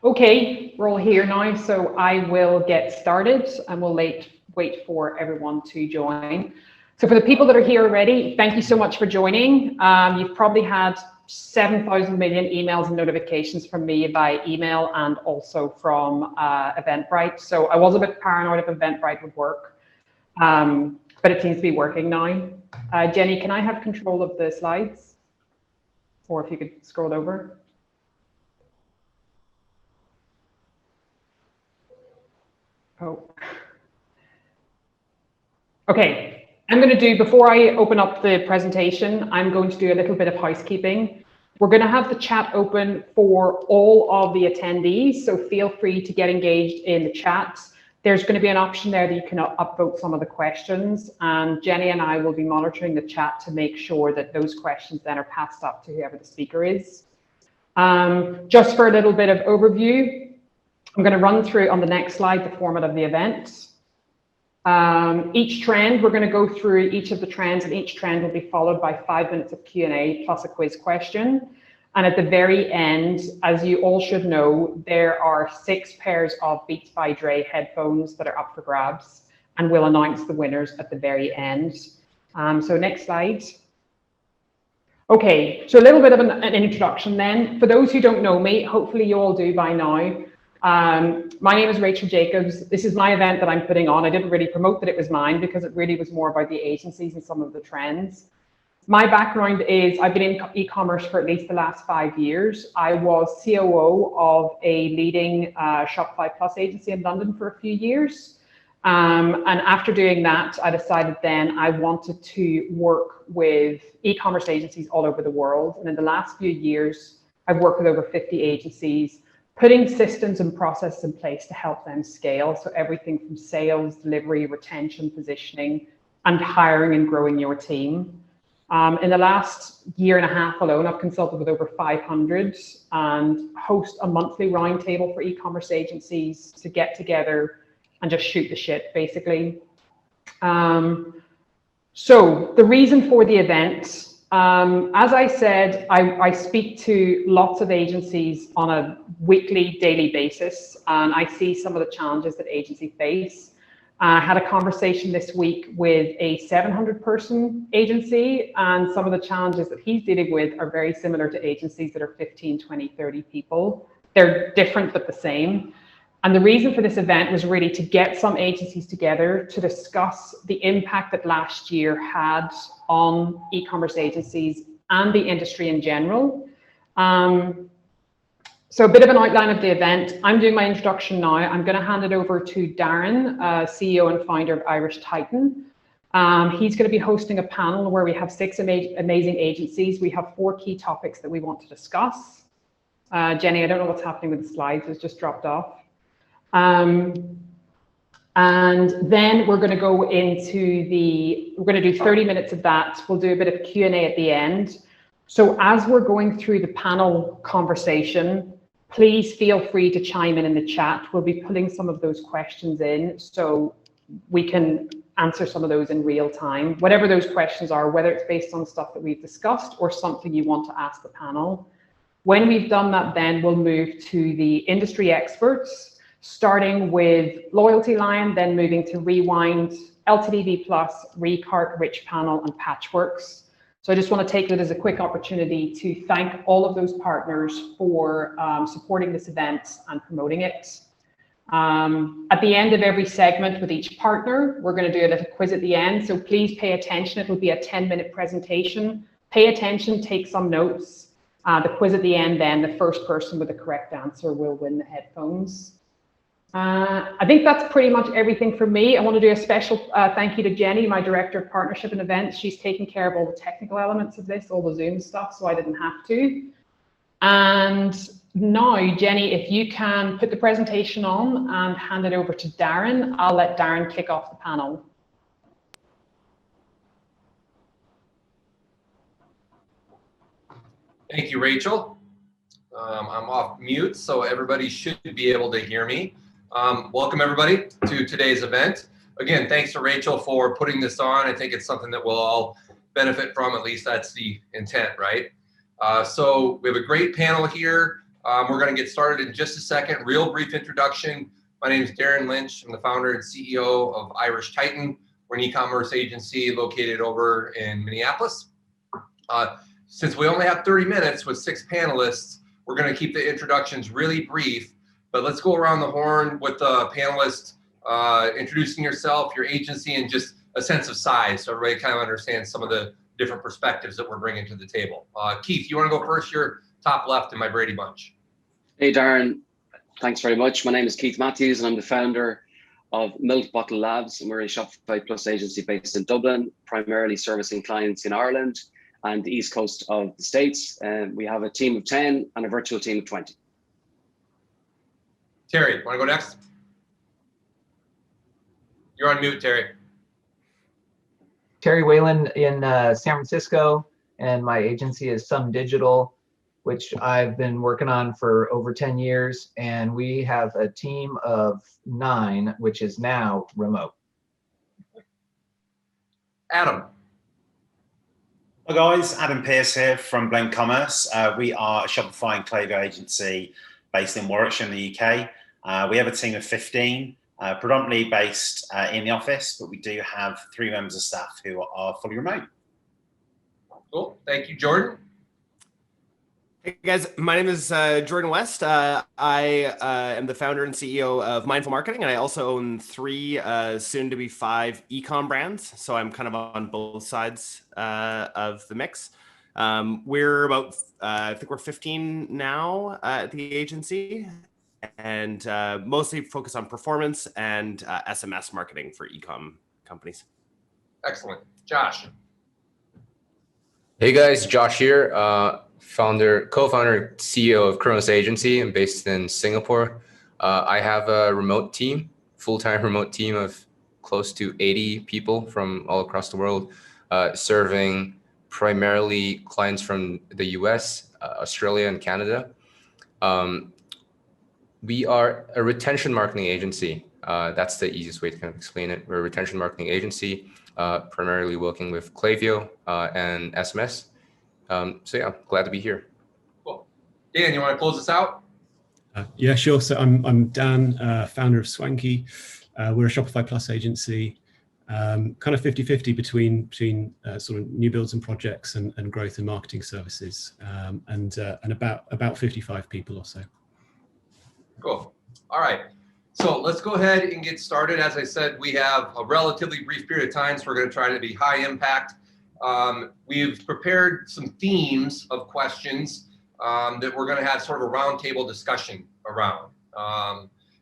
Okay, we're all here now, so I will get started and we'll wait for everyone to join. So for the people that are here already, thank you so much for joining. You've probably had 7,000 million emails and notifications from me by email and also from Eventbrite. So I was a bit paranoid if Eventbrite would work, but it seems to be working now. Jenny, can I have control of the slides? Or if you could scroll over. Oh. Okay, I'm going to do, before I open up the presentation, I'm going to do a little bit of housekeeping. We're going to have the chat open for all of the attendees, so feel free to get engaged in the chat. There's going to be an option there that you can upvote some of the questions, and Jenny and I will be monitoring the chat to make sure that those questions then are passed up to whoever the speaker is. Just for a little bit of overview, I'm going to run through on the next slide the format of the event. Each trend, we're going to go through each of the trends, and each trend will be followed by 5 minutes of Q&A plus a quiz question. And at the very end, as you all should know, there are 6 pairs of Beats by Dre headphones that are up for grabs, and we'll announce the winners at the very end. So next slide. Okay, so a little bit of an introduction then. For those who don't know me, hopefully you all do by now. My name is Rachel Jacobs. This is my event that I'm putting on. I didn't really promote that it was mine because it really was more about the agencies and some of the trends. My background is I've been in e-commerce for at least the last 5 years. I was COO of a leading Shopify Plus agency in London for a few years. And after doing that, I decided then I wanted to work with e-commerce agencies all over the world. And in the last few years, I've worked with over 50 agencies, putting systems and processes in place to help them scale. So everything from sales, delivery, retention, positioning, and hiring and growing your team. In the last year and a half alone, I've consulted with over 500 and host a monthly roundtable for e-commerce agencies to get together and just shoot the shit, basically. So the reason for the event, as I said, I speak to lots of agencies on a weekly, daily basis, and I see some of the challenges that agencies face. I had a conversation this week with a 700-person agency, and some of the challenges that he's dealing with are very similar to agencies that are 15, 20, 30 people. They're different but the same. And the reason for this event was really to get some agencies together to discuss the impact that last year had on e-commerce agencies and the industry in general. So a bit of an outline of the event. I'm doing my introduction now. I'm going to hand it over to Darin, CEO and founder of Irish Titan. He's going to be hosting a panel where we have 6 amazing agencies. We have 4 key topics that we want to discuss. Jenny, I don't know what's happening with the slides. It's just dropped off. And then we're going to go into we're going to do 30 minutes of that. We'll do a bit of Q&A at the end. So as we're going through the panel conversation, please feel free to chime in the chat. We'll be putting some of those questions in so we can answer some of those in real time. Whatever those questions are, whether it's based on stuff that we've discussed or something you want to ask the panel. When we've done that, then we'll move to the industry experts, starting with Loyalty Lion, then moving to Rewind, LTDV Plus, Recart, Rich Panel, and Patchworks. So I just want to take it as a quick opportunity to thank all of those partners for supporting this event and promoting it. At the end of every segment with each partner, we're going to do a little quiz at the end. So please pay attention. It will be a 10-minute presentation. Pay attention, take some notes. The quiz at the end, then the first person with the correct answer will win the headphones. I think that's pretty much everything from me. I want to do a special thank you to Jenny, my Director of Partnership and Events. She's taken care of all the technical elements of this, all the Zoom stuff, so I didn't have to. And now, Jenny, if you can put the presentation on and hand it over to Darin, I'll let Darin kick off the panel. Thank you, Rachel. I'm off mute, so everybody should be able to hear me. Welcome everybody to today's event. Again, thanks to Rachel for putting this on. I think it's something that we'll all benefit from, at least that's the intent, right? So we have a great panel here. We're going to get started in just a second. Real brief introduction. My name is Darin Lynch. I'm the founder and CEO of Irish Titan. We're an e-commerce agency located over in Minneapolis. Since we only have 30 minutes with 6 panelists, we're going to keep the introductions really brief, but let's go around the horn with the panelists, introducing yourself, your agency, and just a sense of size so everybody kind of understands some of the different perspectives that we're bringing to the table. Keith, you want to go first? You're top left in my Brady Bunch. Hey, Darin. Thanks very much. My name is Keith Matthews, and I'm the founder of Milk Bottle Labs, and we're a Shopify Plus agency based in Dublin, primarily servicing clients in Ireland and the east coast of the States. We have a team of 10 and a virtual team of 20. Terry, want to go next? You're on mute, Terry. Terry Whalen in San Francisco, and my agency is Some Digital, which I've been working on for over 10 years. And we have a team of 9, which is now remote. Adam. Hello guys, Adam Pearce here from Blend Commerce. We are a Shopify and Klaviyo agency based in Warwickshire in the UK. We have a team of 15, predominantly based in the office, but we do have 3 members of staff who are fully remote. Cool, thank you. Jordan? Hey guys, my name is Jordan West. I am the founder and CEO of Mindful Marketing, and I also own 3, soon to be 5 e-com brands. So I'm kind of on both sides of the mix. We're about, I think we're 15 now at the agency, and mostly focus on performance and SMS marketing for e-com companies. Excellent. Josh. Hey guys, Josh here. Co-founder, CEO of Kronos Agency. I'm based in Singapore. I have a remote team, full-time remote team of close to 80 people from all across the world, serving primarily clients from the US, Australia, and Canada. We are a retention marketing agency. That's the easiest way to kind of explain it. We're a retention marketing agency, primarily working with Klaviyo and SMS. So yeah, glad to be here. Cool. Dan, you want to close us out? Yeah, sure. So I'm Dan, founder of Swanky. We're a Shopify Plus agency, kind of 50-50 between sort of new builds and projects and growth and marketing services, and about 55 people or so. Cool. All right. So let's go ahead and get started. As I said, we have a relatively brief period of time, so we're going to try to be high impact. We've prepared some themes of questions that we're going to have sort of a roundtable discussion around.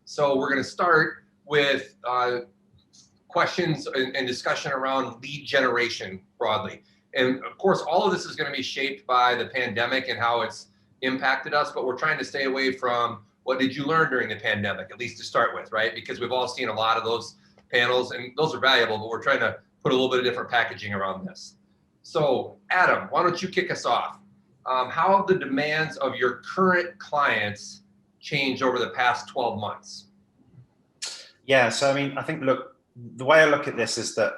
So we're going to start with questions and discussion around lead generation broadly. And of course, all of this is going to be shaped by the pandemic and how it's impacted us, but we're trying to stay away from what did you learn during the pandemic, at least to start with, right? Because we've all seen a lot of those panels, and those are valuable, but we're trying to put a little bit of different packaging around this. So Adam, why don't you kick us off? How have the demands of your current clients changed over the past 12 months? Yeah, so I mean, I think, look, the way I look at this is that,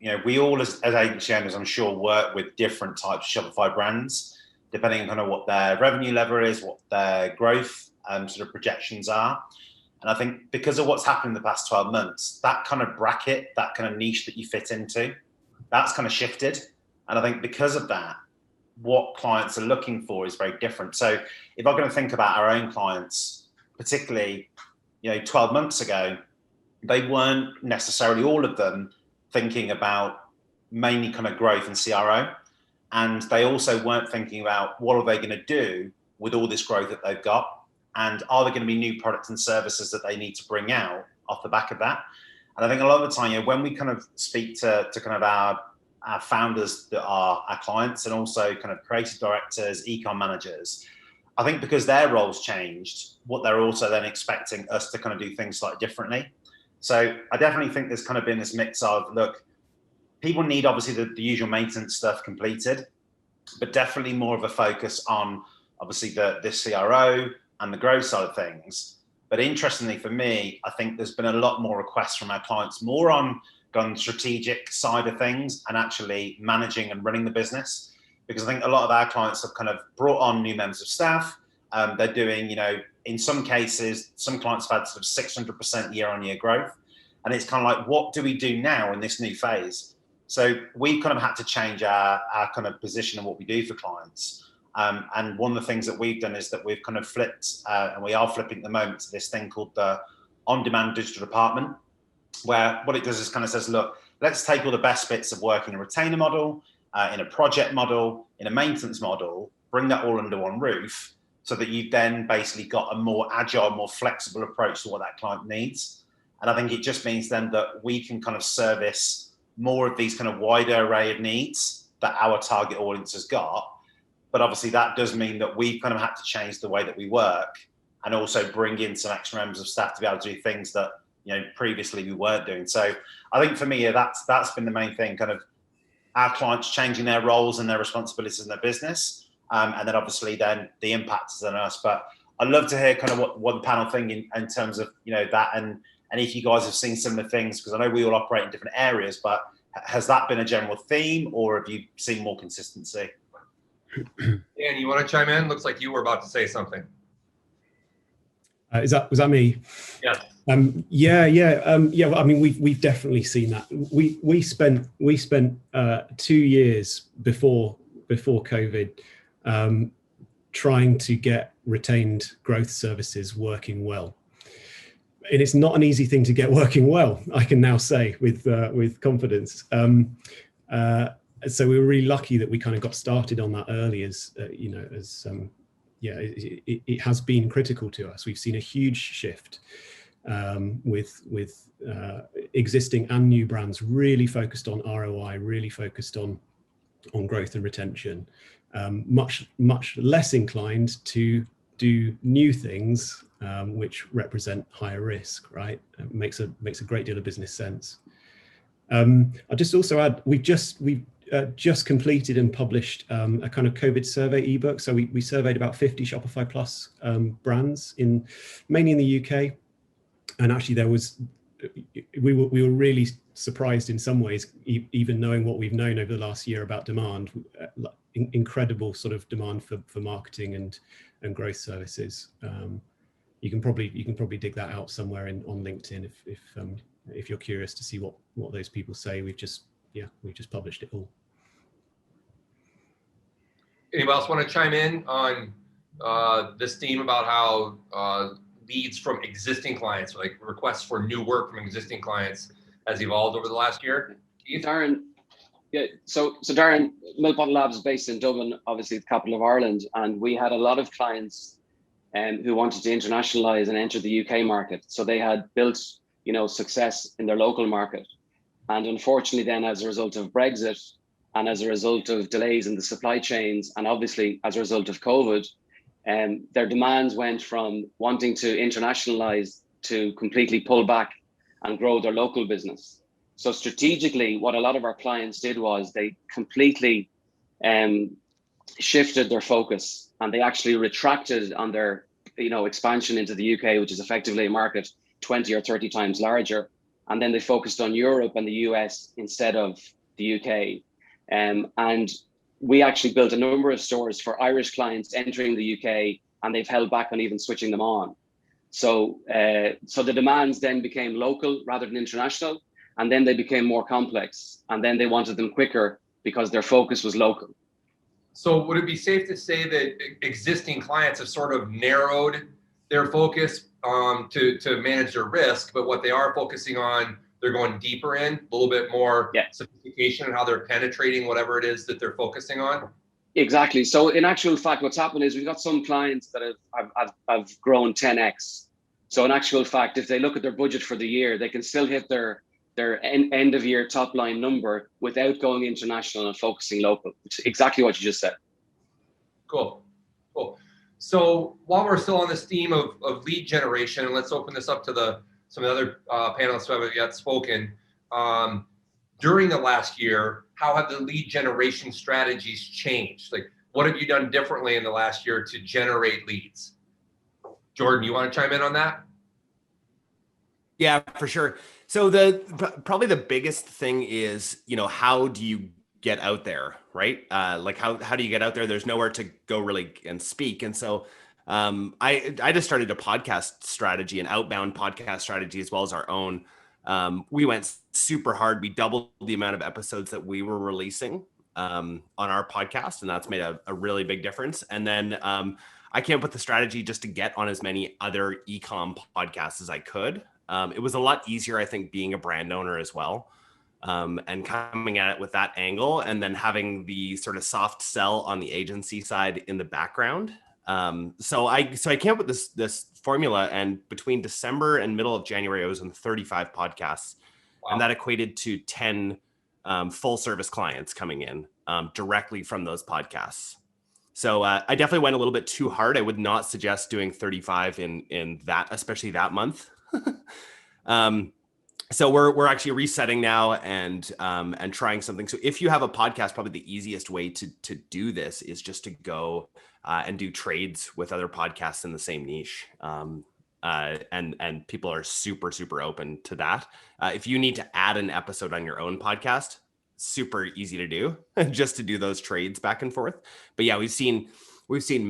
you know, we all as agency owners, I'm sure, work with different types of Shopify brands, depending on kind of what their revenue level is, what their growth sort of projections are. And I think because of what's happened in the past 12 months, that kind of bracket, that kind of niche that you fit into, that's kind of shifted. And I think because of that, what clients are looking for is very different. So if I'm going to think about our own clients, particularly, you know, 12 months ago, they weren't necessarily all of them thinking about mainly kind of growth and CRO. And they also weren't thinking about what are they going to do with all this growth that they've got? And are there going to be new products and services that they need to bring out off the back of that? And I think a lot of the time, you know, when we kind of speak to kind of our founders that are our clients, and also kind of creative directors, e-com managers, I think because their roles changed, what they're also then expecting us to kind of do things slightly differently. So I definitely think there's kind of been this mix of, look, people need obviously the usual maintenance stuff completed, but definitely more of a focus on obviously the CRO and the growth side of things. But interestingly for me, I think there's been a lot more requests from our clients, more on the strategic side of things and actually managing and running the business. Because I think a lot of our clients have kind of brought on new members of staff, They're doing, in some cases, some clients have had sort of 600% year-on-year growth. And it's kind of like, what do we do now in this new phase? So we've kind of had to change our kind of position and what we do for clients. And one of the things that we've done is that we've kind of flipped, and we are flipping at the moment, to this thing called the on-demand digital department, where what it does is kind of says, look, let's take all the best bits of working a retainer model, in a project model, in a maintenance model, bring that all under one roof, so that you've then basically got a more agile, more flexible approach to what that client needs. And I think it just means then that we can kind of service more of these kind of wider array of needs that our target audience has got. But obviously that does mean that we've kind of had to change the way that we work, and also bring in some extra members of staff to be able to do things that, previously we weren't doing. So I think for me, that's been the main thing, kind of our clients changing their roles and their responsibilities in their business. And then obviously then the impact is on us. But I'd love to hear kind of what the panel think in terms of, that, and if you guys have seen similar things, because I know we all operate in different areas, but has that been a general theme, or have you seen more consistency? Dan, you want to chime in? Looks like you were about to say something. Was that me? Yeah. Well, I mean, we've definitely seen that. We spent 2 years before COVID trying to get retained growth services working well, and it's not an easy thing to get working well, I can now say with confidence. So we were really lucky that we kind of got started on that early, it has been critical to us. We've seen a huge shift with existing and new brands really focused on ROI, really focused on growth and retention, much less inclined to do new things which represent higher risk, right? It makes a great deal of business sense. I'll just also add, we've just completed and published a kind of COVID survey ebook. So we surveyed about 50 Shopify Plus brands mainly in the UK, and actually we were really surprised in some ways, even knowing what we've known over the last year about demand, incredible sort of demand for marketing and growth services. You can probably dig that out somewhere on LinkedIn if you're curious to see what those people say. We've just published it all. Anybody else want to chime in on this theme about how leads from existing clients, like requests for new work from existing clients, has evolved over the last year? Darin, yeah. So Darin, Milk Bottle Labs is based in Dublin, obviously the capital of Ireland, and we had a lot of clients who wanted to internationalize and enter the UK market. So they had built, success in their local market, and unfortunately, then as a result of Brexit, and as a result of delays in the supply chains, and obviously as a result of COVID, their demands went from wanting to internationalize to completely pull back and grow their local business. So strategically, what a lot of our clients did was they completely shifted their focus, and they actually retracted on their expansion into the UK, which is effectively a market 20 or 30 times larger. And then they focused on Europe and the US instead of the UK. And we actually built a number of stores for Irish clients entering the UK, and they've held back on even switching them on. So the demands then became local rather than international, and then they became more complex, and then they wanted them quicker because their focus was local. So would it be safe to say that existing clients have sort of narrowed their focus to manage their risk, but what they are focusing on, they're going deeper in, a little bit more sophistication in how they're penetrating whatever it is that they're focusing on? Exactly. So in actual fact, what's happened is we've got some clients that have grown 10x. So in actual fact, if they look at their budget for the year, they can still hit their end of year top line number without going international and focusing local, which is exactly what you just said. Cool. So while we're still on this theme of lead generation, and let's open this up to some of the other panelists who haven't yet spoken. During the last year, how have the lead generation strategies changed? Like, what have you done differently in the last year to generate leads? Jordan, you want to chime in on that? Yeah, for sure. So probably the biggest thing is, how do you get out there, right? Like how do you get out there? There's nowhere to go really and speak. And so I just started a podcast strategy, an outbound podcast strategy, as well as our own. We went super hard. We doubled the amount of episodes that we were releasing on our podcast, and that's made a really big difference. And then I came up with the strategy just to get on as many other e-com podcasts as I could. It was a lot easier, I think, being a brand owner as well. And coming at it with that angle, and then having the sort of soft sell on the agency side in the background. So I came up with this formula, and between December and middle of January, I was on 35 podcasts. Wow. And that equated to 10 full service clients coming in directly from those podcasts. So I definitely went a little bit too hard. I would not suggest doing 35 in that, especially that month. So we're actually resetting now and trying something. So if you have a podcast, probably the easiest way to do this is just to go and do trades with other podcasts in the same niche. And people are super, super open to that. If you need to add an episode on your own podcast, super easy to do, just to do those trades back and forth. But yeah, we've seen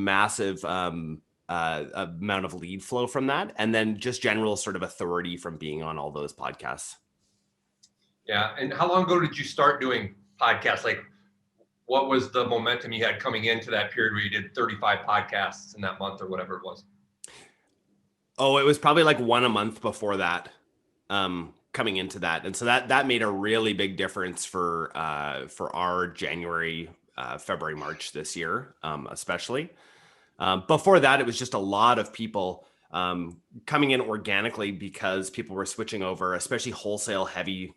massive amount of lead flow from that, and then just general sort of authority from being on all those podcasts. Yeah. And how long ago did you start doing podcasts? Like, what was the momentum you had coming into that period where you did 35 podcasts in that month or whatever it was? Oh, it was probably like one a month before that, coming into that. And so that made a really big difference for our January, February, March this year, especially. Before that, it was just a lot of people coming in organically because people were switching over, especially wholesale heavy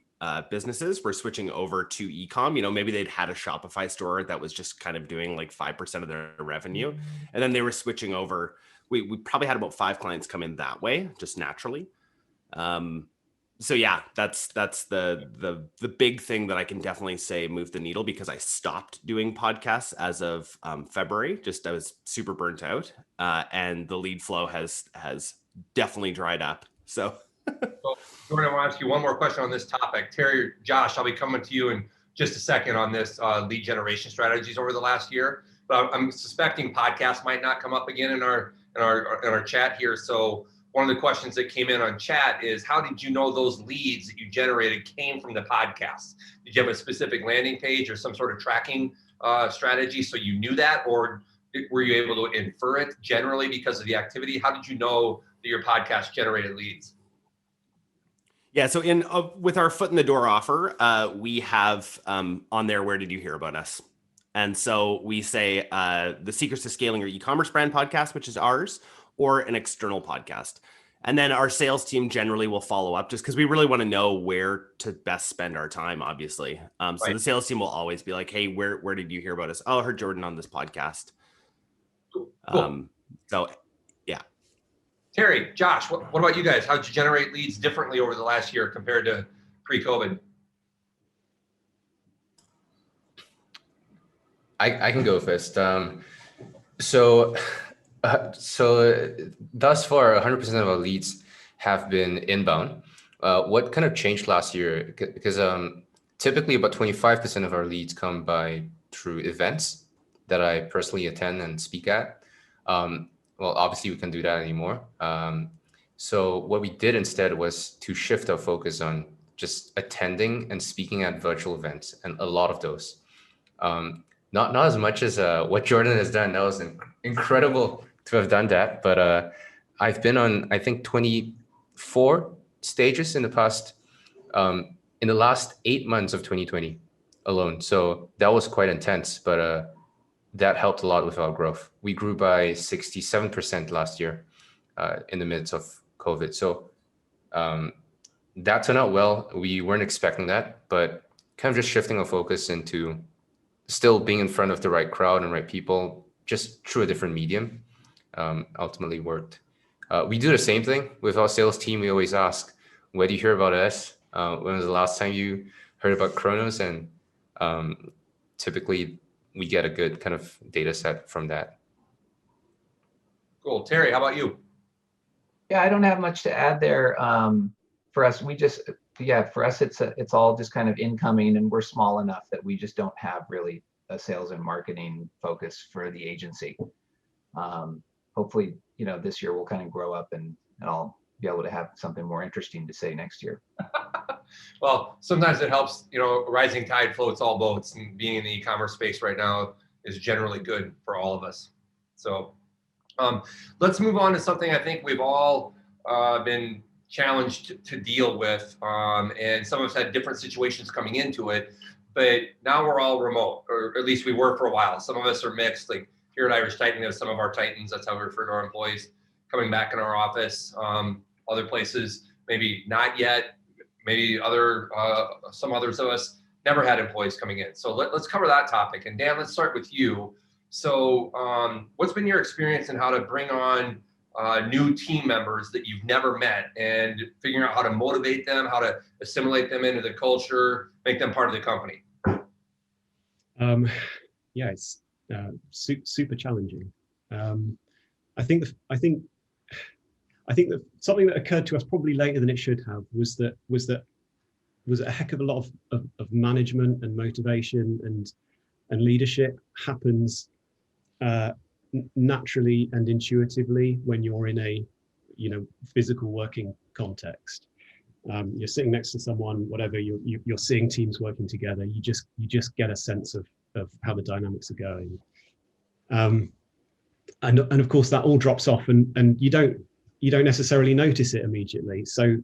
businesses were switching over to e-com. You know, maybe they'd had a Shopify store that was just kind of doing like 5% of their revenue. And then they were switching over. We probably had about 5 clients come in that way, just naturally. So yeah, that's the big thing that I can definitely say moved the needle, because I stopped doing podcasts as of February. I was super burnt out, and the lead flow has definitely dried up. So, Jordan, I want to ask you one more question on this topic. Terry, Josh, I'll be coming to you in just a second on this lead generation strategies over the last year. But I'm suspecting podcasts might not come up again in our chat here. So one of the questions that came in on chat is, how did you know those leads that you generated came from the podcast? Did you have a specific landing page or some sort of tracking strategy so you knew that, or were you able to infer it generally because of the activity? How did you know that your podcast generated leads? Yeah, so with our foot in the door offer, we have on there, where did you hear about us? And so we say the Secrets to Scaling Your E-commerce Brand podcast, which is ours, or an external podcast. And then our sales team generally will follow up, just because we really want to know where to best spend our time, obviously. So the sales team will always be like, hey, where did you hear about us? Oh, I heard Jordan on this podcast. Cool. So yeah. Terry, Josh, what about you guys? How did you generate leads differently over the last year compared to pre-COVID? I can go first. So thus far, 100% of our leads have been inbound. What kind of changed last year? Because typically about 25% of our leads come through events that I personally attend and speak at. Well, obviously we can't do that anymore. So what we did instead was to shift our focus on just attending and speaking at virtual events, and a lot of those. Not as much as what Jordan has done. That was incredible to have done that. But I've been on, I think, 24 stages in the last 8 months of 2020 alone. So that was quite intense, but that helped a lot with our growth. We grew by 67% last year in the midst of COVID. So that turned out well. We weren't expecting that, but kind of just shifting our focus into still being in front of the right crowd and right people, just through a different medium, ultimately worked. We do the same thing with our sales team. We always ask, where do you hear about us? When was the last time you heard about Kronos? And typically we get a good kind of data set from that. Cool. Terry, how about you? Yeah, I don't have much to add there. For us, for us, it's all just kind of incoming, and we're small enough that we just don't have really a sales and marketing focus for the agency. hopefully, this year we'll kind of grow up and I'll be able to have something more interesting to say next year. Well, sometimes it helps, rising tide floats all boats, and being in the e-commerce space right now is generally good for all of us. So let's move on to something I think we've all been challenged to deal with, and some of us had different situations coming into it, but now we're all remote, or at least we were for a while. Some of us are mixed, like here at Irish Titan, we have some of our Titans, that's how we refer to our employees, coming back in our office. Other places, maybe not yet, maybe some others of us never had employees coming in. So let's cover that topic. And Dan, let's start with you. So what's been your experience in how to bring on new team members that you've never met, and figuring out how to motivate them, how to assimilate them into the culture, make them part of the company? Yeah, it's super challenging. I think that something that occurred to us probably later than it should have was that a heck of a lot of management and motivation and leadership happens naturally and intuitively when you're in a physical working context. You're sitting next to someone, whatever, you're seeing teams working together. You just get a sense of how the dynamics are going, and of course that all drops off, and you don't necessarily notice it immediately. So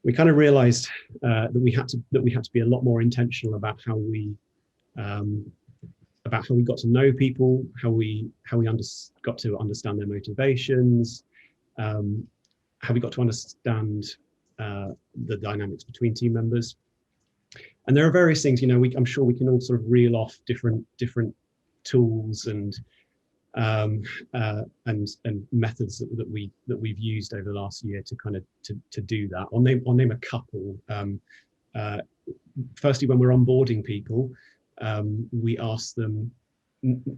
we kind of realized that we had to be a lot more intentional about how we got to know people, how we got to understand their motivations, how we got to understand the dynamics between team members. And there are various things, I'm sure we can all sort of reel off different tools and methods that we've used over the last year to kind of to do that. I'll name a couple. Firstly, when we're onboarding people, we ask them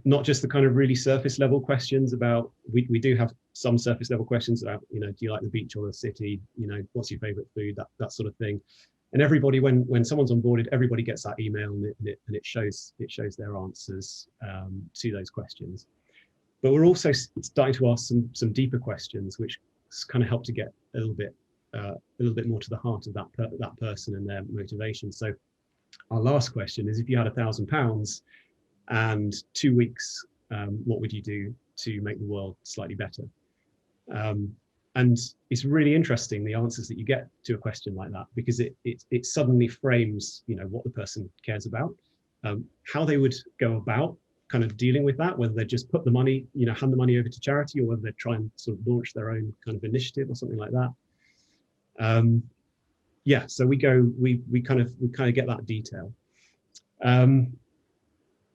not just the kind of really surface level questions about, we do have some surface level questions about, do you like the beach or the city? What's your favorite food? That sort of thing. And everybody, when someone's onboarded, everybody gets that email, and it shows their answers to those questions. But we're also starting to ask some deeper questions, which kind of help to get a little bit more to the heart of that person and their motivation. So our last question is, if you had £1,000 and 2 weeks, what would you do to make the world slightly better? And it's really interesting, the answers that you get to a question like that, because it suddenly frames, what the person cares about, how they would go about kind of dealing with that, whether they just put the money, hand the money over to charity, or whether they try and sort of launch their own kind of initiative or something like that. Yeah, so we kind of get that detail. And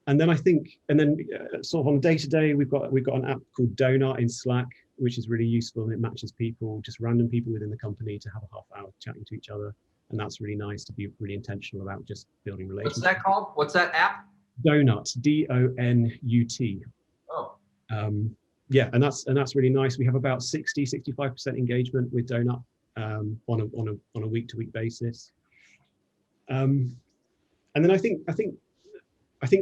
then sort of on day to day, we've got an app called Donut in Slack, which is really useful, and it matches people, just random people within the company, to have a half hour chatting to each other. And that's really nice to be really intentional about just building relationships. What's that called? What's that app? Donut, D-O-N-U-T. Oh. Yeah, and that's really nice. We have about 65% engagement with Donut on a week-to-week basis. And then I think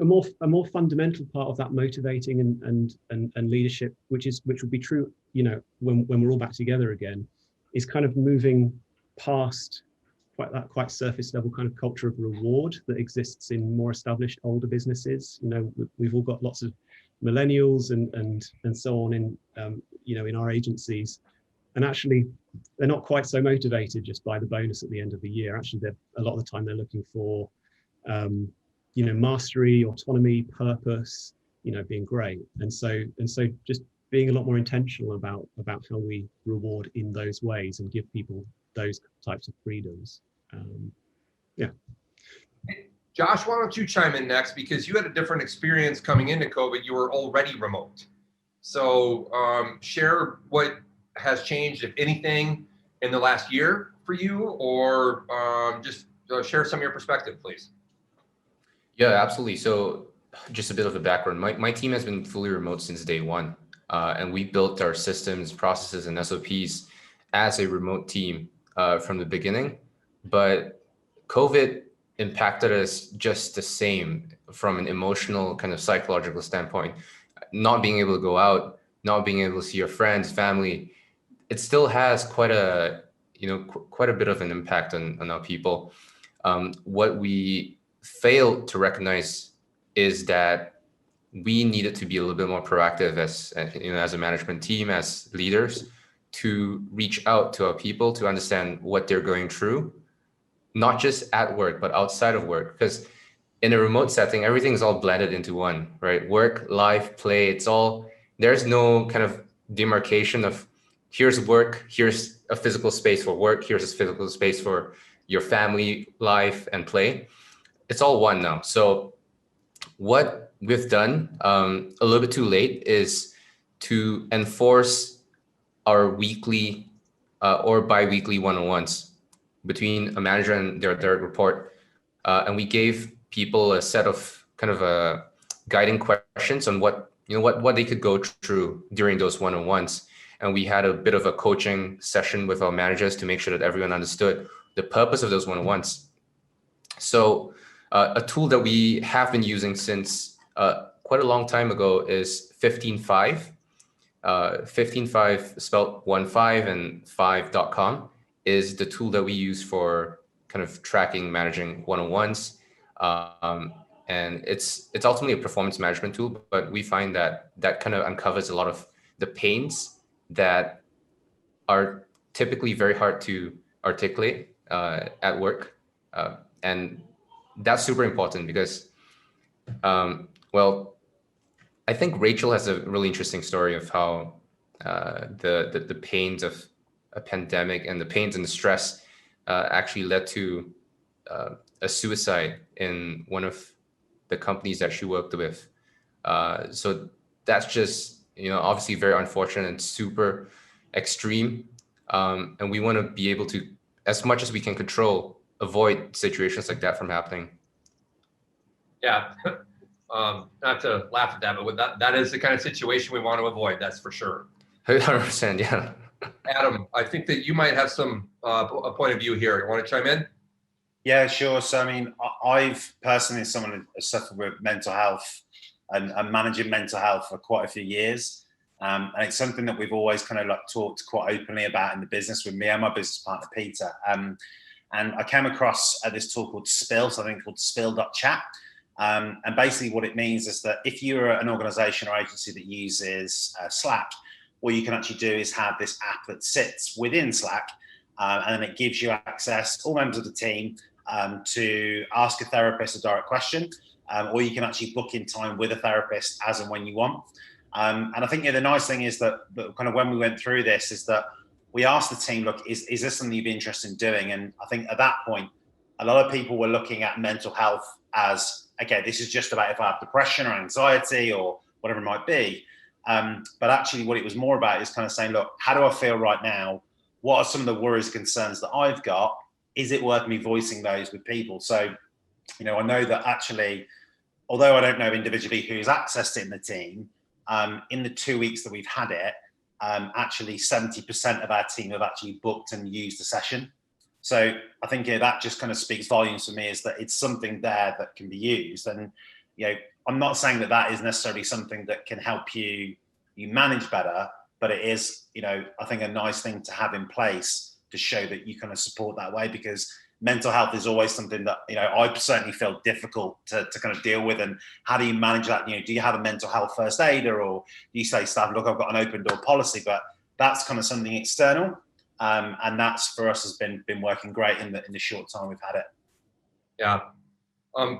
a more fundamental part of that motivating and leadership, which will be true, when we're all back together again, is kind of moving past quite surface level kind of culture of reward that exists in more established older businesses. We've all got lots of millennials and so on in in our agencies, and actually they're not quite so motivated just by the bonus at the end of the year. Actually, a lot of the time they're looking for mastery, autonomy, purpose, being great. And so just being a lot more intentional about how we reward in those ways and give people those types of freedoms. Yeah. Josh, why don't you chime in next, because you had a different experience coming into COVID. You were already remote. So share what has changed, if anything, in the last year for you, or just share some of your perspective, please. Yeah, absolutely. So just a bit of a background. My team has been fully remote since day one, and we built our systems, processes, and SOPs as a remote team from the beginning. But COVID impacted us just the same from an emotional kind of psychological standpoint. Not being able to go out, not being able to see your friends, family, it still has quite a, quite a bit of an impact on our people. What we failed to recognize is that we needed to be a little bit more proactive as a management team, as leaders, to reach out to our people to understand what they're going through, not just at work, but outside of work. Because in a remote setting, everything is all blended into one, right? Work, life, play, there's no kind of demarcation of here's work, here's a physical space for work, here's a physical space for your family life and play. It's all one now. So what we've done a little bit too late is to enforce our weekly or bi-weekly one-on-ones between a manager and their direct report. And we gave people a set of kind of guiding questions on what they could go through during those one-on-ones. And we had a bit of a coaching session with our managers to make sure that everyone understood the purpose of those one-on-ones. So a tool that we have been using since quite a long time ago is 15.5. 15.5 spelled 1.5 and 5.com is the tool that we use for kind of tracking, managing one-on-ones. And it's ultimately a performance management tool, but we find that kind of uncovers a lot of the pains that are typically very hard to articulate at work. And that's super important because, well, I think Rachel has a really interesting story of how the pains of a pandemic and the pains and the stress actually led to a suicide in one of the companies that she worked with. So that's just, obviously very unfortunate and super extreme. And we want to be able to, as much as we can control, avoid situations like that from happening. Yeah. Not to laugh at that, but that is the kind of situation we want to avoid. That's for sure. 100%, yeah. Adam, I think that you might have a point of view here. You want to chime in? Yeah, sure. So, I mean, I've personally, as someone who's suffered with mental health and managing mental health for quite a few years. And it's something that we've always kind of talked quite openly about in the business with me and my business partner, Peter. And I came across this tool called Spill, something called spill.chat. And basically what it means is that if you're an organization or agency that uses Slack, what you can actually do is have this app that sits within Slack, and then it gives you access, all members of the team, to ask a therapist a direct question, or you can actually book in time with a therapist as and when you want. And I think the nice thing is that kind of when we went through this is that we asked the team, look, is this something you'd be interested in doing? And I think at that point, a lot of people were looking at mental health as, okay, this is just about if I have depression or anxiety or whatever it might be. But actually what it was more about is kind of saying, look, how do I feel right now? What are some of the worries, concerns that I've got? Is it worth me voicing those with people? So, I know that actually, although I don't know individually who's accessed it in the team, in the 2 weeks that we've had it, actually 70% of our team have actually booked and used the session. So I think that just kind of speaks volumes for me, is that it's something there that can be used. And, I'm not saying that is necessarily something that can help you manage better, but it is, I think a nice thing to have in place to show that you kind of support that way, because mental health is always something that, I certainly feel difficult to kind of deal with. And how do you manage that? Do you have a mental health first aider, or do you say staff, look, I've got an open door policy? But that's kind of something external. And that's for us has been working great in the short time we've had it. Yeah.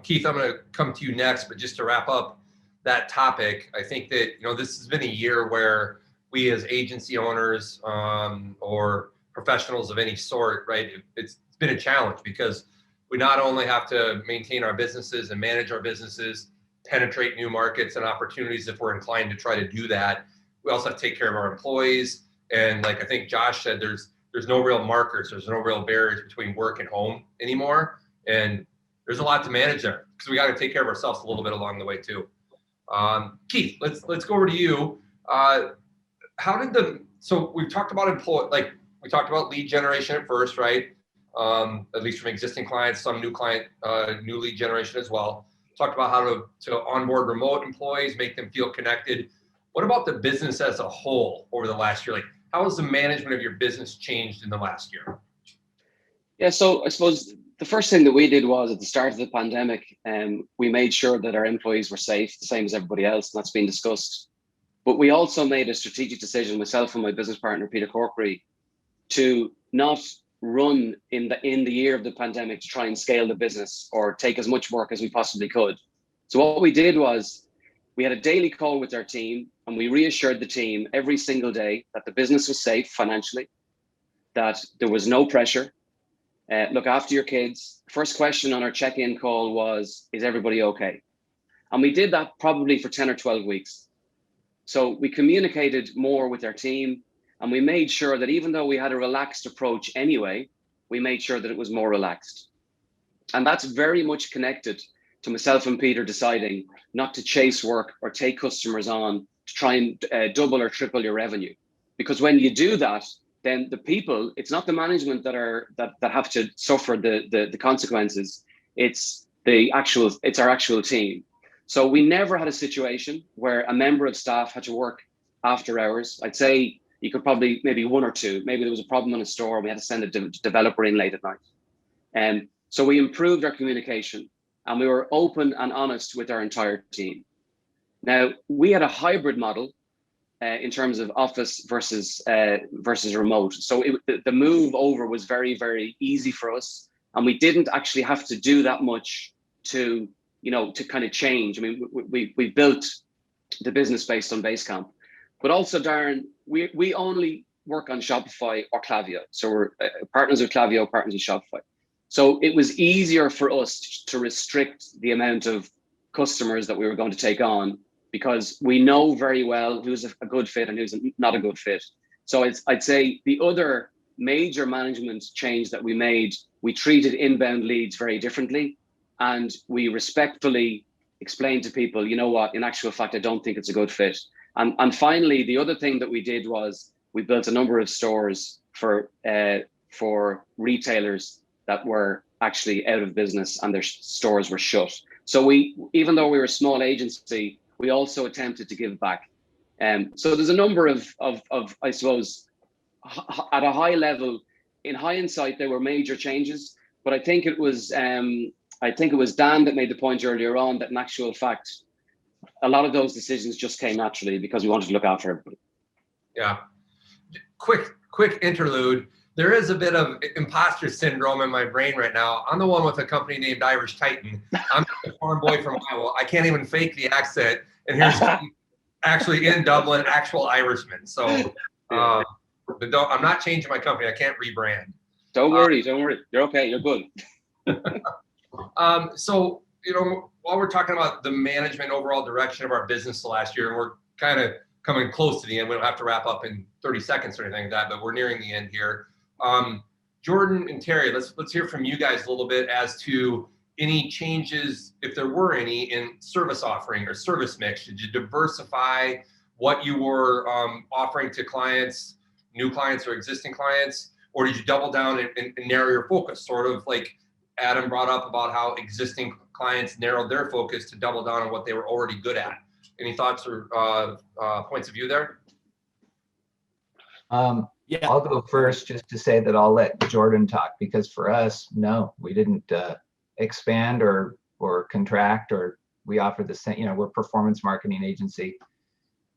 Keith, I'm going to come to you next, but just to wrap up that topic, I think that, this has been a year where we as agency owners or professionals of any sort, right, it's been a challenge, because we not only have to maintain our businesses and manage our businesses, penetrate new markets and opportunities if we're inclined to try to do that, we also have to take care of our employees. And like I think Josh said, there's no real markers, there's no real barriers between work and home anymore. And there's a lot to manage there, because we got to take care of ourselves a little bit along the way too. Keith, let's go over to you. So we've talked about we talked about lead generation at first, right? At least from existing clients, some new lead generation as well. Talked about how to onboard remote employees, make them feel connected. What about the business as a whole over the last year? Like, how has the management of your business changed in the last year? Yeah, so I suppose the first thing that we did was at the start of the pandemic, we made sure that our employees were safe, the same as everybody else, and that's been discussed. But we also made a strategic decision, myself and my business partner, Peter Corkery, to not run in the year of the pandemic to try and scale the business or take as much work as we possibly could. So what we did was we had a daily call with our team, and we reassured the team every single day that the business was safe financially, that there was no pressure. Look after your kids. First question on our check-in call was, is everybody okay? And we did that probably for 10 or 12 weeks. So we communicated more with our team, and we made sure that even though we had a relaxed approach anyway, we made sure that it was more relaxed. And that's very much connected to myself and Peter deciding not to chase work or take customers on to try and double or triple your revenue. Because when you do that, then the people, it's not the management that have to suffer the consequences. It's our actual team. So we never had a situation where a member of staff had to work after hours. I'd say you could probably maybe one or two. Maybe there was a problem in a store and we had to send a developer in late at night. So we improved our communication, and we were open and honest with our entire team. Now, we had a hybrid model in terms of office versus remote. So the move over was very, very easy for us, and we didn't actually have to do that much to kind of change. I mean, we built the business based on Basecamp, but also, Darin, we only work on Shopify or Klaviyo. So we're partners with Klaviyo, partners with Shopify. So it was easier for us to restrict the amount of customers that we were going to take on, because we know very well who's a good fit and who's not a good fit. So I'd say the other major management change that we made, we treated inbound leads very differently, and we respectfully explained to people, you know what, in actual fact, I don't think it's a good fit. And finally, the other thing that we did was we built a number of stores for retailers that were actually out of business and their stores were shut. So even though we were a small agency, we also attempted to give back. So there's a number of I suppose, at a high level, in hindsight, there were major changes, but I think it was Dan that made the point earlier on that in actual fact, a lot of those decisions just came naturally because we wanted to look after everybody. Yeah. Quick interlude. There is a bit of imposter syndrome in my brain right now. I'm the one with a company named Irish Titan. I'm a farm boy from Iowa. I can't even fake the accent. And here's actually in Dublin, actual Irishman. So I'm not changing my company. I can't rebrand. Don't worry. You're okay. You're good. So, while we're talking about the management overall direction of our business the last year, and we're kind of coming close to the end. We don't have to wrap up in 30 seconds or anything like that, but we're nearing the end here. Jordan and Terry, let's hear from you guys a little bit as to any changes, if there were any, in service offering or service mix. Did you diversify what you were offering to clients, new clients or existing clients, or did you double down and narrow your focus? Sort of like Adam brought up about how existing clients narrowed their focus to double down on what they were already good at. Any thoughts or points of view there? Yeah, I'll go first just to say that I'll let Jordan talk, because for us, no, we didn't expand or contract, or we offer the same, we're a performance marketing agency.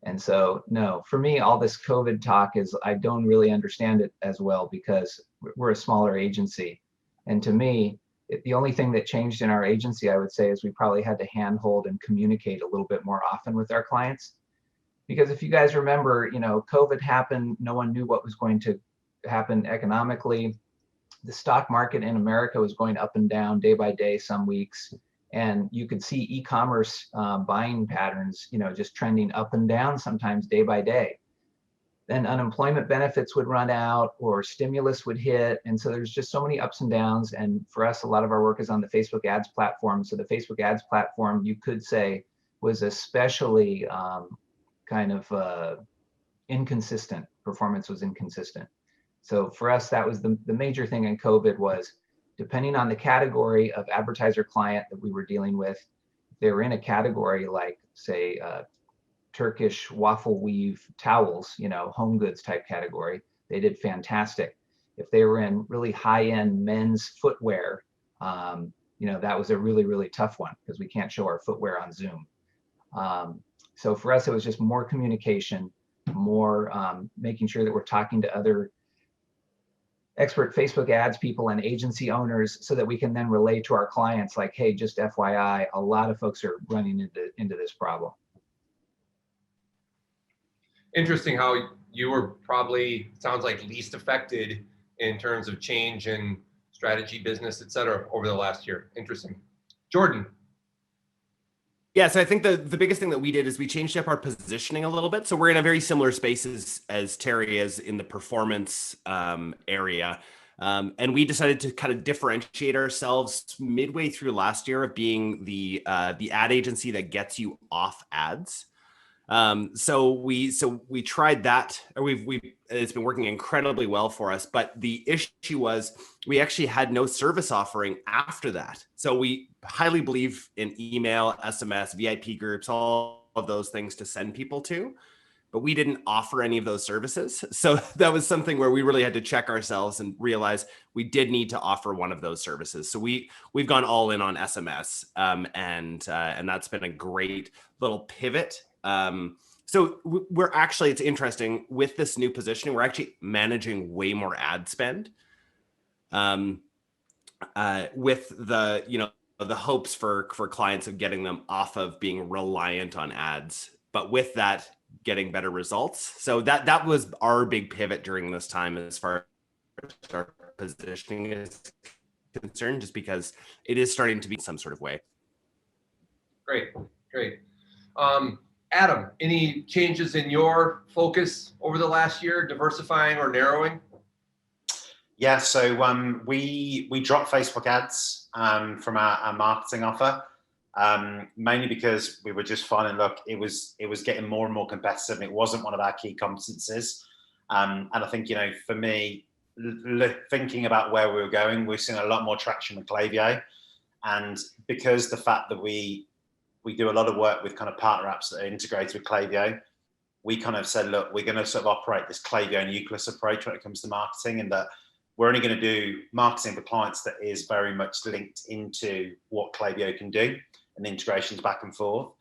And so, no, for me, all this COVID talk is, I don't really understand it as well because we're a smaller agency. And to me, the only thing that changed in our agency, I would say, is we probably had to handhold and communicate a little bit more often with our clients. Because if you guys remember, COVID happened, no one knew what was going to happen economically. The stock market in America was going up and down day by day, some weeks. And you could see e-commerce buying patterns, just trending up and down, sometimes day by day. Then unemployment benefits would run out or stimulus would hit. And so there's just so many ups and downs. And for us, a lot of our work is on the Facebook ads platform. So the Facebook ads platform, you could say, was especially kind of inconsistent. Performance was inconsistent. So for us, that was the major thing in COVID was, depending on the category of advertiser client that we were dealing with, if they were in a category like, say, Turkish waffle weave towels, home goods type category, they did fantastic. If they were in really high-end men's footwear, that was a really, really tough one because we can't show our footwear on Zoom. So for us, it was just more communication, more making sure that we're talking to other expert Facebook ads people and agency owners so that we can then relay to our clients like, hey, just FYI, a lot of folks are running into this problem. Interesting how you were probably, sounds like, least affected in terms of change in strategy, business, et cetera, over the last year. Interesting. Jordan. Yeah, so I think the biggest thing that we did is we changed up our positioning a little bit. So we're in a very similar space as Terry is in the performance area. And we decided to kind of differentiate ourselves midway through last year of being the ad agency that gets you off ads. So we tried that, or it's been working incredibly well for us. But the issue was we actually had no service offering after that. So we highly believe in email, SMS, VIP groups, all of those things to send people to, but we didn't offer any of those services. So that was something where we really had to check ourselves and realize we did need to offer one of those services. So we've gone all in on SMS, and that's been a great little pivot. So we're actually, it's interesting with this new positioning, we're actually managing way more ad spend, with the hopes for clients of getting them off of being reliant on ads, but with that getting better results. So that was our big pivot during this time as far as our positioning is concerned, just because it is starting to be some sort of way. Great. Adam, any changes in your focus over the last year, diversifying or narrowing? Yeah, so we dropped Facebook ads from our marketing offer, mainly because we were just finding, look, it was getting more and more competitive, and it wasn't one of our key competencies. And I think, for me, thinking about where we were going, we've seen a lot more traction with Klaviyo, and because the fact that we do a lot of work with kind of partner apps that are integrated with Klaviyo, we kind of said, look, we're going to sort of operate this Klaviyo nucleus approach when it comes to marketing, and that we're only going to do marketing for clients that is very much linked into what Klaviyo can do and integrations back and forth.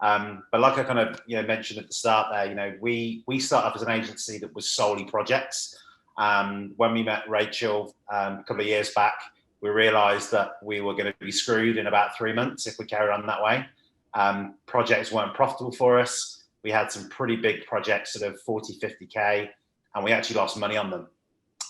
But like I kind of mentioned at the start there, we started off as an agency that was solely projects. When we met Rachel a couple of years back, we realized that we were going to be screwed in about 3 months if we carried on that way. Projects weren't profitable for us. We had some pretty big projects, sort of 40, 50K, and we actually lost money on them.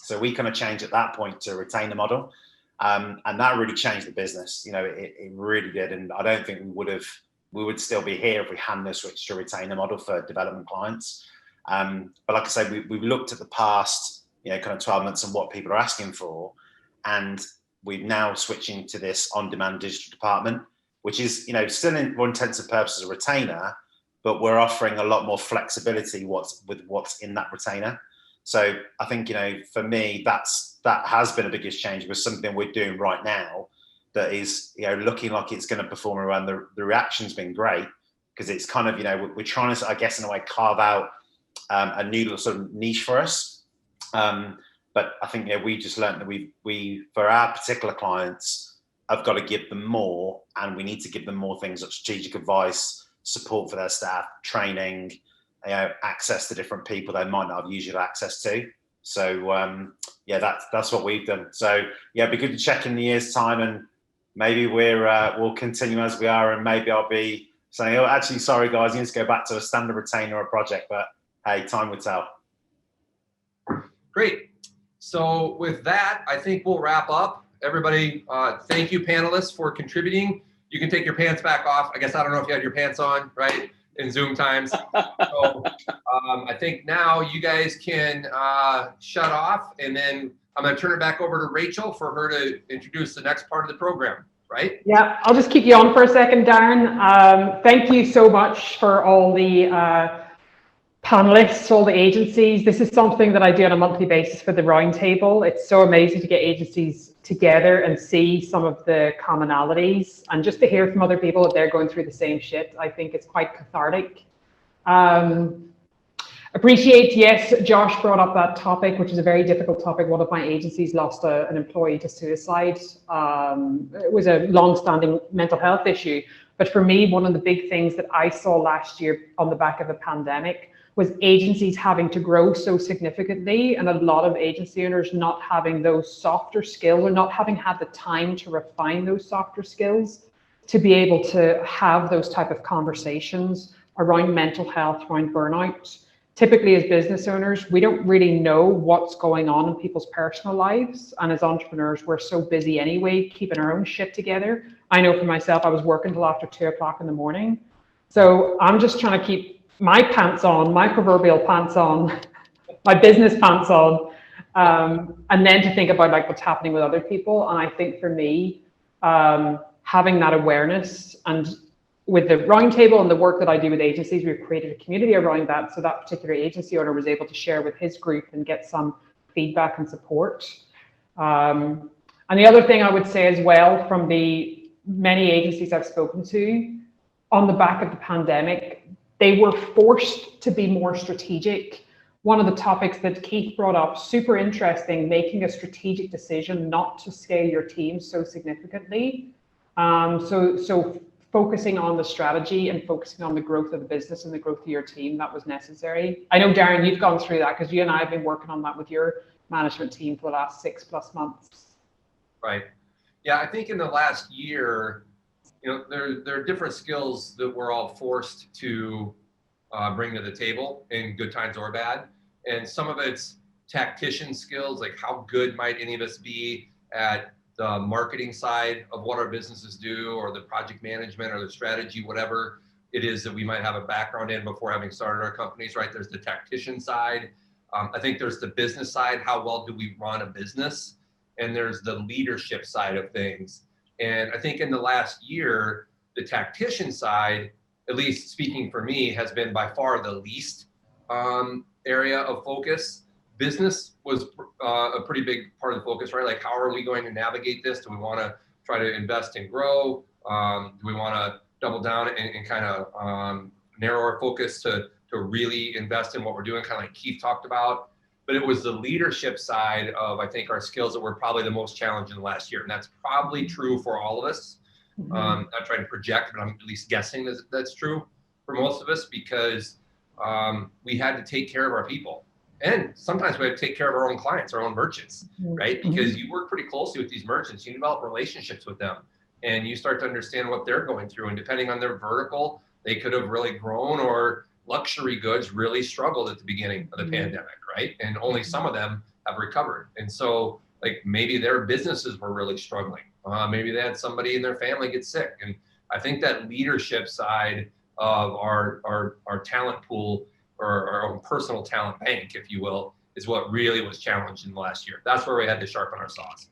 So we kind of changed at that point to a retainer model. And that really changed the business. It really did. And I don't think we would still be here if we hadn't switched to a retainer model for development clients. But like I say, we've looked at the past, kind of 12 months and what people are asking for. And we're now switching to this on-demand digital department, which is, still in all intents and purposes a retainer, but we're offering a lot more flexibility with what's in that retainer. So I think, for me, that has been the biggest change, with something we're doing right now that is, looking like it's going to perform around. The reaction's been great, because it's kind of, we're trying to, I guess, in a way, carve out a new little sort of niche for us. But I think, we just learned that we for our particular clients, have got to give them more, and we need to give them more things like strategic advice, support for their staff, training, access to different people they might not have usual access to. So that's what we've done. So it'd be good to check in the year's time, and maybe we'll continue as we are, and maybe I'll be saying, oh, actually, sorry guys, you need to go back to a standard retainer or a project. But hey, time will tell. Great. So with that, I think we'll wrap up. Everybody, thank you, panelists, for contributing. You can take your pants back off. I guess I don't know if you had your pants on, right, in Zoom times. So I think now you guys can shut off, and then I'm going to turn it back over to Rachel for her to introduce the next part of the program, right? Yeah, I'll just keep you on for a second, Darin. Thank you so much for all the panelists, all the agencies. This is something that I do on a monthly basis for the roundtable. It's so amazing to get agencies together and see some of the commonalities, and just to hear from other people that they're going through the same shit. I think it's quite cathartic. Appreciate, yes, Josh brought up that topic, which is a very difficult topic. One of my agencies lost an employee to suicide. It was a long-standing mental health issue. But for me, one of the big things that I saw last year on the back of the pandemic was agencies having to grow so significantly, and a lot of agency owners not having those softer skills, or not having had the time to refine those softer skills to be able to have those type of conversations around mental health, around burnout. Typically, as business owners, we don't really know what's going on in people's personal lives. And as entrepreneurs, we're so busy anyway, keeping our own shit together. I know for myself, I was working till after 2 o'clock in the morning. So I'm just trying to keep my pants on, my proverbial pants on, my business pants on, and then to think about like what's happening with other people. And I think for me, having that awareness, and with the roundtable and the work that I do with agencies, we've created a community around that. So that particular agency owner was able to share with his group and get some feedback and support. And the other thing I would say as well, from the many agencies I've spoken to, on the back of the pandemic, they were forced to be more strategic. One of the topics that Keith brought up, super interesting, making a strategic decision not to scale your team so significantly. So focusing on the strategy and focusing on the growth of the business and the growth of your team, that was necessary. I know, Darin, you've gone through that because you and I have been working on that with your management team for the last 6+ months. Right. Yeah, I think in the last year, there are different skills that we're all forced to bring to the table in good times or bad. And some of it's tactician skills, like how good might any of us be at the marketing side of what our businesses do, or the project management, or the strategy, whatever it is that we might have a background in before having started our companies, right? There's the tactician side. I think there's the business side. How well do we run a business? And there's the leadership side of things. And I think in the last year, the tactician side, at least speaking for me, has been by far the least area of focus. Business was a pretty big part of the focus, right? Like, how are we going to navigate this? Do we want to try to invest and grow? Do we want to double down and kind of narrow our focus to really invest in what we're doing, kind of like Keith talked about? But it was the leadership side of, I think, our skills that were probably the most challenging in the last year. And that's probably true for all of us. Not trying to project, but I'm at least guessing that that's true for most of us, because we had to take care of our people. And sometimes we have to take care of our own clients, our own merchants, right? Because you work pretty closely with these merchants, you develop relationships with them, and you start to understand what they're going through. And depending on their vertical, they could have really grown, or luxury goods really struggled at the beginning of the pandemic, right? And only some of them have recovered. And so, like, maybe their businesses were really struggling. Maybe they had somebody in their family get sick. And I think that leadership side of our talent pool, or our own personal talent bank, if you will, is what really was challenged in the last year. That's where we had to sharpen our saws.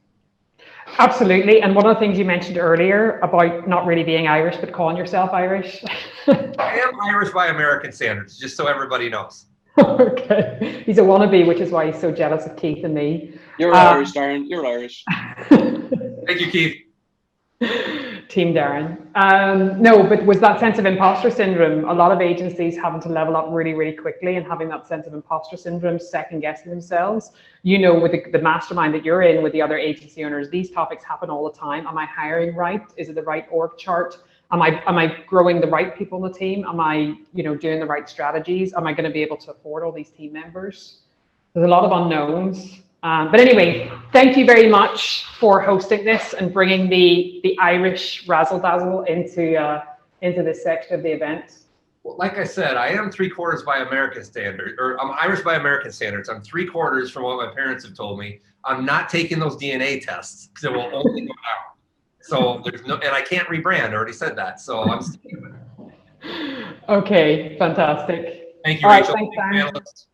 Absolutely. And one of the things you mentioned earlier about not really being Irish, but calling yourself Irish. I am Irish by American standards, just so everybody knows. Okay. He's a wannabe, which is why he's so jealous of Keith and me. You're Irish, Darin. You're Irish. Thank you, Keith. Team Darin. No, but was that sense of imposter syndrome, a lot of agencies having to level up really, really quickly, and having that sense of imposter syndrome, second guessing themselves. With the mastermind that you're in with the other agency owners, these topics happen all the time. Am I hiring right? Is it the right org chart? Am I growing the right people in the team? Am I, doing the right strategies? Am I going to be able to afford all these team members? There's a lot of unknowns. But anyway, thank you very much for hosting this and bringing the Irish razzle dazzle into this section of the event. Well, like I said, I am 3/4 by American standards, or I'm Irish by American standards. I'm 3/4 from what my parents have told me. I'm not taking those DNA tests because it will only go out. So there's no, and I can't rebrand. I already said that. So I'm sticking with it. Okay, fantastic. Thank you, All Rachel. right, thanks,